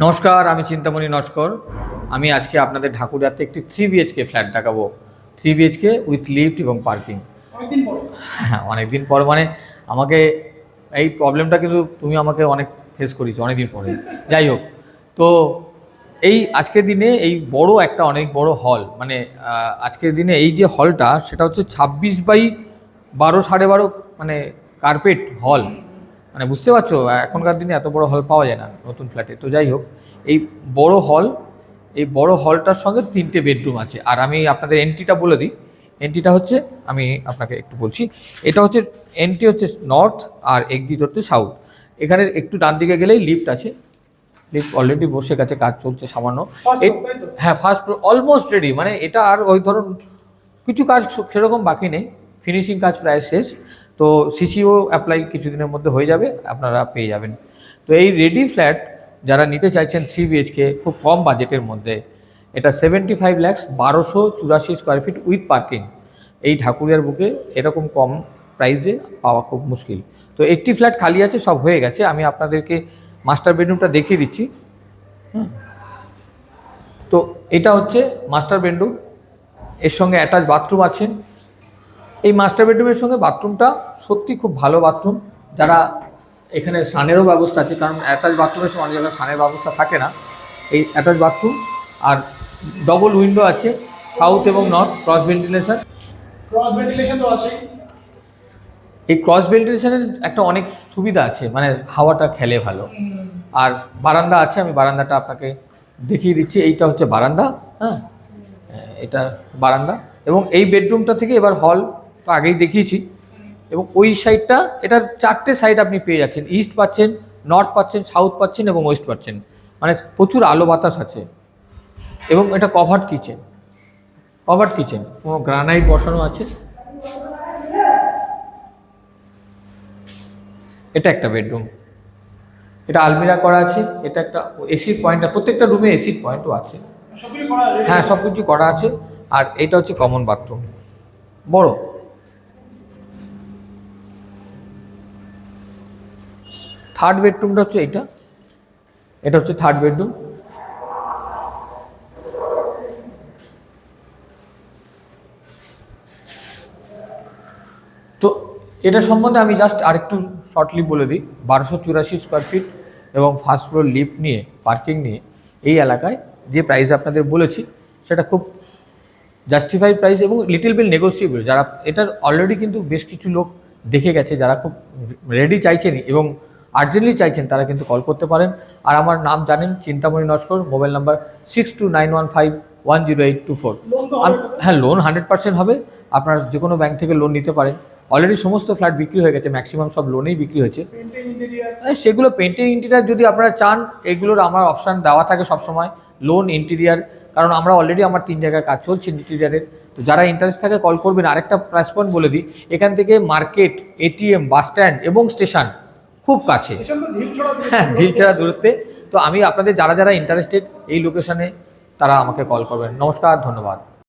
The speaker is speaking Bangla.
নমস্কার, আমি চিন্তামণি নস্কর। আমি আজকে আপনাদের ঢাকুরিয়াতে একটি 3 BHK ফ্ল্যাট দেখাবো। 3 BHK উইথ লিফট এবং পার্কিং। হ্যাঁ, অনেকদিন পর মানে আমাকে এই প্রবলেমটা কিন্তু তুমি আমাকে অনেক ফেস করিয়েছো অনেকদিন পরে। যাই হোক, তো এই আজকের দিনে এই বড় একটা অনেক বড় হল, মানে আজকের দিনে এই যে হলটা সেটা হচ্ছে 26x12 12.5, মানে কার্পেট হল। মানে বুঝতে পারছো, এখনকার দিনে এত বড় হল পাওয়া যায় না নতুন ফ্ল্যাটে। তো যাই হোক, এই বড় হল, এই বড় হলটার সঙ্গে 3টে বেডরুম আছে। আর আমি আপনাদের এন্ট্রিটা বলে দিই। এন্ট্রিটা হচ্ছে, আমি আপনাকে একটু বলছি, এটা হচ্ছে এন্ট্রি হচ্ছে নর্থ আর এক্সিট হচ্ছে সাউথ। এখানে একটু ডান দিকে গেলেই লিফট আছে। লিফট অলরেডি বসে গেছে, কাজ চলছে সামান্য। হ্যাঁ, ফার্স্ট ফ্লোর অলমোস্ট রেডি, মানে এটা আর ওই ধরুন কিছু কাজ সেরকম বাকি নেই, ফিনিশিং কাজ প্রায় শেষ। তো সিসিও অ্যাপ্লাই কিছুদিনের মধ্যে হয়ে যাবে, আপনারা পেয়ে যাবেন। তো এই রেডি ফ্ল্যাট যারা নিতে চাইছেন 3 BHK খুব কম বাজেটের মধ্যে, এটা 75 lakhs 1284 square feet with parking. এই ঢাকুরিয়ার বুকে এরকম কম প্রাইসে পাওয়া খুব মুশকিল। তো একটি ফ্ল্যাট খালি আছে, সব হয়ে গেছে। আমি আপনাদেরকে মাস্টার বেডরুমটা দেখিয়ে দিচ্ছি। তো এটা হচ্ছে মাস্টার বেডরুম, এর সঙ্গে অ্যাটাচ বাথরুম আছে। এই মাস্টার বেডরুমের সঙ্গে বাথরুমটা সত্যি খুব ভালো বাথরুম। যারা এখানে সানেরও ব্যবস্থা আছে, কারণ অ্যাটাচ বাথরুমের সময় অনেক জায়গায় সানের ব্যবস্থা থাকে না। এই অ্যাটাচ বাথরুম, আর ডবল উইন্ডো আছে, সাউথ এবং নর্থ, ক্রস ভেন্টিলেশন তো আছে। এই ক্রস ভেন্টিলেশনের একটা অনেক সুবিধা আছে, মানে হাওয়াটা খেলে ভালো। আর বারান্দা আছে, আমি বারান্দাটা আপনাকে দেখিয়ে দিচ্ছি। এইটা হচ্ছে বারান্দা। হ্যাঁ, এটা বারান্দা। এবং এই বেডরুমটা থেকে এবার হল তো আগেই দেখিয়েছি। এবং ওই সাইডটা, এটার 4টে সাইড আপনি পেয়ে যাচ্ছেন। ইস্ট পাচ্ছেন, নর্থ পাচ্ছেন, সাউথ পাচ্ছেন এবং ওয়েস্ট পাচ্ছেন। মানে প্রচুর আলো বাতাস আছে। এবং এটা কভার্ড কিচেন, কোনো গ্রানাইট বসানো আছে। এটা একটা বেডরুম, এটা আলমিরা করা আছে। এটা একটা এসির পয়েন্ট, প্রত্যেকটা রুমে এসির পয়েন্টও আছে। হ্যাঁ, সব কিছু করা আছে। আর এটা হচ্ছে কমন বাথরুম, বড়। থার্ড বেডরুমটা হচ্ছে এটা হচ্ছে থার্ড বেডরুম। তো এটা সম্বন্ধে আমি জাস্ট আরেকটু শর্টলি বলে দিই। 1284 স্কোয়ার ফিট এবং ফার্স্ট ফ্লোর লিফট নিয়ে, পার্কিং নিয়ে এই এলাকায় যে প্রাইস আপনাদের বলেছি সেটা খুব জাস্টিফাইড প্রাইস এবং লিটিল বিল নেগোসিয়েবল। যারা এটার অলরেডি কিন্তু বেশ কিছু লোক দেখে গেছে, যারা খুব রেডি চাইছেন এবং আর্জেন্টলি চাইছেন, তারা কিন্তু কল করতে পারেন। আর আমার নাম জানেন, চিন্তামণি নস্কর। Mobile number 6291510824। হ্যাঁ, লোন 100% হবে। আপনারা যে কোনো ব্যাংক থেকে লোন নিতে পারেন। অলরেডি সমস্ত ফ্ল্যাট বিক্রি হয়ে গেছে, ম্যাক্সিমাম সব লোনেই বিক্রি হয়েছে। সেগুলো পেন্টিং ইন্টেরিয়ার যদি আপনারা চান, এগুলোর আমার অপশান দেওয়া থাকে সবসময়। লোন, ইন্টেরিয়ার, কারণ আমরা অলরেডি আমার 3 জায়গায় কাজ চলছে ইন্টেরিয়ারের। তো যারা ইন্টারেস্ট থাকে কল করবেন। আরেকটা প্রাইস পয়েন্ট বলে দিই, এখান থেকে মার্কেট, এটিএম, বাস স্ট্যান্ড এবং স্টেশন খুব কাছে। হ্যাঁ, ঢিলছড়া দূরত্বে। তো আমি আপনাদের যারা যারা ইন্টারেস্টেড এই লোকেশনে, তারা আমাকে কল করবেন। নমস্কার, ধন্যবাদ।